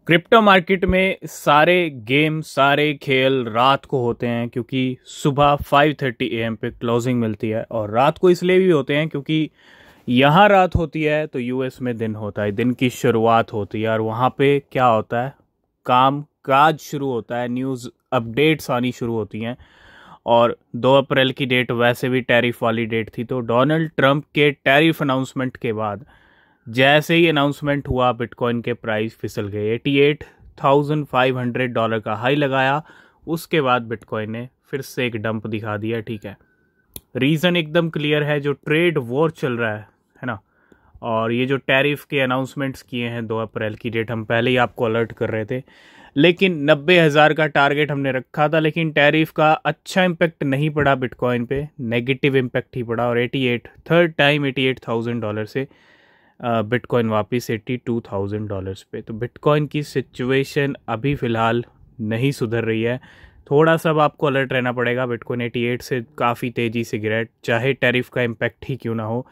Crypto market में सारे game सारे खेल रात को होते हैं क्योंकि सुबह 5:30 AM पे क्लोजिंग मिलती है। और रात को इसलिए भी होते हैं क्योंकि यहाँ रात होती है तो यूएस में दिन होता है, दिन की शुरुआत होती है और वहाँ पे क्या होता है, काम काज शुरू होता है, न्यूज़ अपडेट्स आनी शुरू होती हैं। और 2 अप्रैल की डेट वैसे भी टैरिफ वाली डेट थी, तो डोनाल्ड ट्रंप के टैरिफ अनाउंसमेंट के बाद जैसे ही अनाउंसमेंट हुआ बिटकॉइन के प्राइस फिसल गए। $88,500 का हाई लगाया, उसके बाद बिटकॉइन ने फिर से एक डंप दिखा दिया। ठीक है, रीज़न एकदम क्लियर है, जो ट्रेड वॉर चल रहा है ना। और ये जो टैरिफ के अनाउंसमेंट्स किए हैं 2 अप्रैल की डेट, हम पहले ही आपको अलर्ट कर रहे थे, लेकिन 90,000 का टारगेट हमने रखा था, लेकिन टैरिफ का अच्छा इम्पैक्ट नहीं पड़ा बिटकॉइन पे, नेगेटिव इम्पैक्ट ही पड़ा। और 88 थर्ड टाइम $88,000 से बिटकॉइन वापस $82,000 पे। तो बिटकॉइन की सिचुएशन अभी फ़िलहाल नहीं सुधर रही है, थोड़ा सा अब आपको अलर्ट रहना पड़ेगा। बिटकॉइन 88 से काफ़ी तेज़ी से गिरा है, चाहे टैरिफ का इम्पैक्ट ही क्यों ना हो।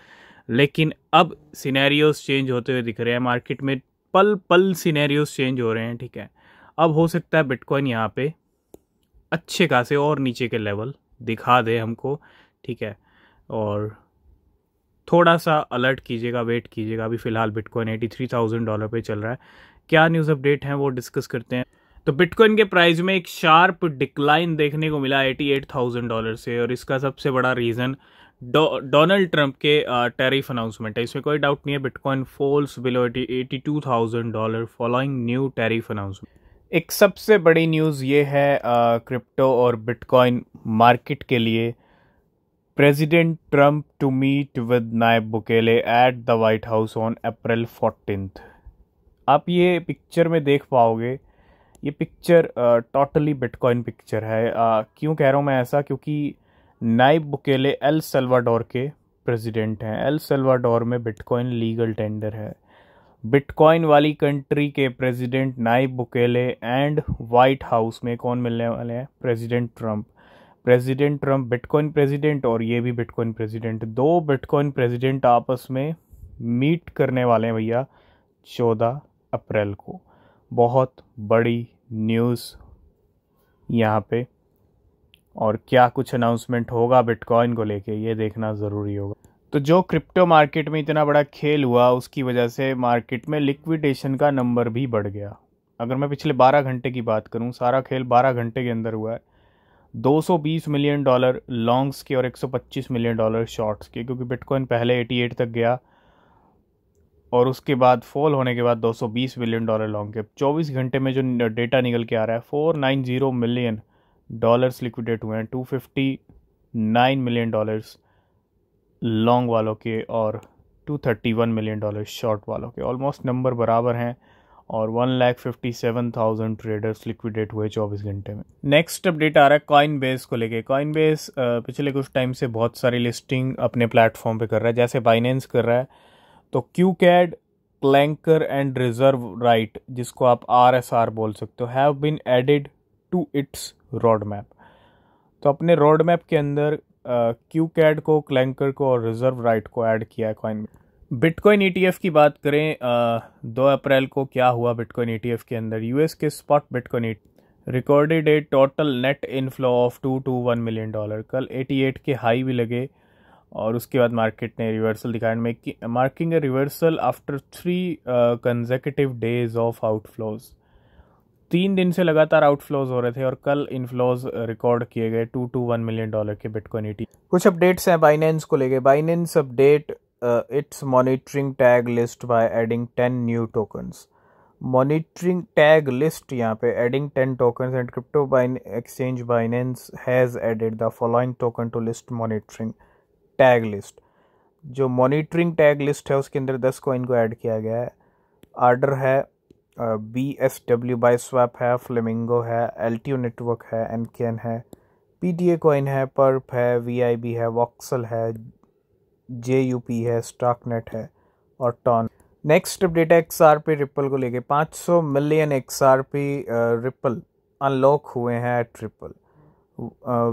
लेकिन अब सिनेरियोज चेंज होते हुए दिख रहे हैं मार्केट में, पल पल सिनेरियोज चेंज हो रहे हैं। ठीक है, अब हो सकता है बिटकॉइन यहाँ पे अच्छे खासे और नीचे के लेवल दिखा दे हमको। ठीक है, और थोड़ा सा अलर्ट कीजिएगा, वेट कीजिएगा। अभी फ़िलहाल बिटकॉइन $83,000 पे चल रहा है। क्या न्यूज़ अपडेट हैं वो डिस्कस करते हैं। तो बिटकॉइन के प्राइस में एक शार्प डिक्लाइन देखने को मिला $88,000 से, और इसका सबसे बड़ा रीज़न डोनाल्ड ट्रंप के टैरिफ अनाउंसमेंट है। इसमें कोई डाउट नहीं है, bitcoin falls below $82,000 following new tariff announcement. एक सबसे बड़ी न्यूज़ ये है क्रिप्टो और बिटकॉइन मार्केट के लिए, President Trump to meet with Nayib Bukele at the White House on April 14th। आप ये पिक्चर में देख पाओगे, ये पिक्चर टोटली बिटकॉइन पिक्चर है। क्यों कह रहा हूँ मैं ऐसा, क्योंकि नायब बुकेले एल सल्वाडोर के प्रेसिडेंट हैं। एल सल्वाडोर में बिटकॉइन लीगल टेंडर है। बिटकॉइन वाली कंट्री के president Nayib Bukele and white house में कौन मिलने वाले हैं? President Trump. President Trump bitcoin president और ये भी बिटकॉइन प्रेसिडेंट, 2 बिटकॉइन प्रेसिडेंट आपस में मीट करने वाले हैं भैया 14 अप्रैल को। बहुत बड़ी न्यूज़ यहाँ पे, और क्या कुछ अनाउंसमेंट होगा बिटकॉइन को लेके ये देखना ज़रूरी होगा। तो जो क्रिप्टो मार्केट में इतना बड़ा खेल हुआ, उसकी वजह से मार्केट में लिक्विडेशन का नंबर भी बढ़ गया। अगर मैं पिछले 12 घंटे की बात करूँ, सारा खेल 12 घंटे के अंदर हुआ है। $220 मिलियन लॉन्ग्स के और $125 मिलियन शॉर्ट्स के, क्योंकि बिटकॉइन पहले 88 तक गया और उसके बाद फॉल होने के बाद $220 मिलियन लॉन्ग के। 24 घंटे में जो डेटा निकल के आ रहा है, $490 मिलियन लिक्विडेट हुए हैं, $259 मिलियन लॉन्ग वालों के और $231 मिलियन शॉर्ट वालों के। ऑलमोस्ट नंबर बराबर हैं, और 1,57,000 ट्रेडर्स लिक्विडेट हुए 24 घंटे में। नेक्स्ट अपडेट आ रहा है कॉइनबेस को लेके। कॉइनबेस पिछले कुछ टाइम से बहुत सारी लिस्टिंग अपने प्लेटफॉर्म पे कर रहा है, जैसे बाइनेंस कर रहा है। तो क्यूकैड, क्लैंकर एंड रिजर्व राइट, जिसको आप RSR बोल सकते हो, have been added to its road map. तो अपने रोड मैप के अंदर क्यूकैड को, क्लैंकर को और रिजर्व राइट को ऐड किया है कॉइनबेस। बिटकॉइन ETF की बात करें, 2 अप्रैल को क्या हुआ बिटकॉइन ETF के अंदर? यूएस के spot bitcoin recorded A total net inflow of $221 million. कल 88 के हाई भी लगे और उसके बाद मार्केट ने रिवर्सल दिखाया, marking A reversal after 3 consecutive days of outflows. 3 दिन से लगातार आउटफ्लोज हो रहे थे और कल इनफ्लोज रिकॉर्ड किए गए $221 मिलियन के बिटकॉइन ETF। कुछ अपडेट्स हैं बाइनेंस को लेके। Binance update its monitoring tag list by adding 10 new tokens। Monitoring tag list यहाँ पे adding 10 tokens, and crypto exchange Binance has added the following token to list monitoring tag list। जो monitoring tag list है उसके अंदर 10 coin को add किया गया है। आर्डर है, BSW Biswap है, फ्लेमिंगो है, LTO नेटवर्क है, NKN है, PTA coin है, पर्प है, VIB है, वॉक्सल है, JUP है, स्टॉकनेट है और टॉन। नेक्स्ट अपडेट है XRP रिपल को लेके। 500 मिलियन XRP रिपल अनलॉक हुए हैं एट रिपल।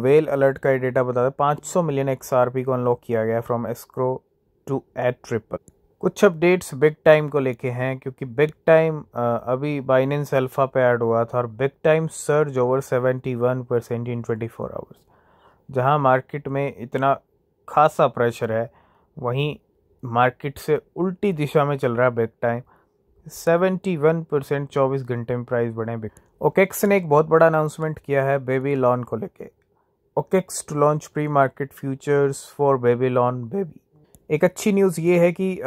वेल अलर्ट का डेटा बताता है 500 मिलियन XRP को अनलॉक किया गया from escrow to at Ripple. कुछ अपडेट्स बिग टाइम को लेके हैं, क्योंकि बिग टाइम अभी बाइनेंस अल्फा पे ऐड हुआ था और बिग टाइम सर्ज ओवर 71% इन 24 आवर्स। जहां मार्केट में इतना खासा प्रेशर है, वहीं मार्केट से उल्टी दिशा में चल रहा है बिग टाइम। 71% 24 घंटे में प्राइस बढ़े बिग। ओकेक्स ने एक बहुत बड़ा अनाउंसमेंट किया है बेबीलोन को लेके। OKX to launch pre market futures for Babylon baby. एक अच्छी न्यूज़ ये है कि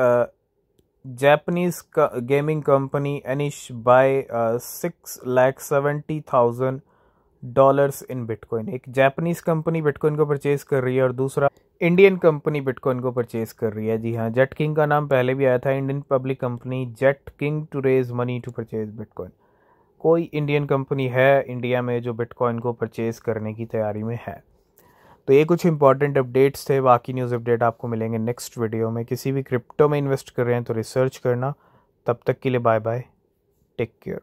Japanese gaming company Enish buy $670,000 in bitcoin. एक जापानीज कंपनी बिटकॉइन को परचेज कर रही है और दूसरा इंडियन कंपनी बिटकॉइन को परचेज कर रही है। जी हाँ, जेट किंग का नाम पहले भी आया था, Indian public company Jetking to raise money to purchase bitcoin. कोई इंडियन कंपनी है इंडिया में जो बिटकॉइन को परचेज करने की तैयारी में है। तो ये कुछ इंपॉर्टेंट अपडेट्स थे। बाकी न्यूज़ अपडेट आपको मिलेंगे नेक्स्ट वीडियो में। किसी भी क्रिप्टो में इन्वेस्ट कर रहे हैं तो रिसर्च करना। तब तक के लिए बाय बाय, टेक केयर।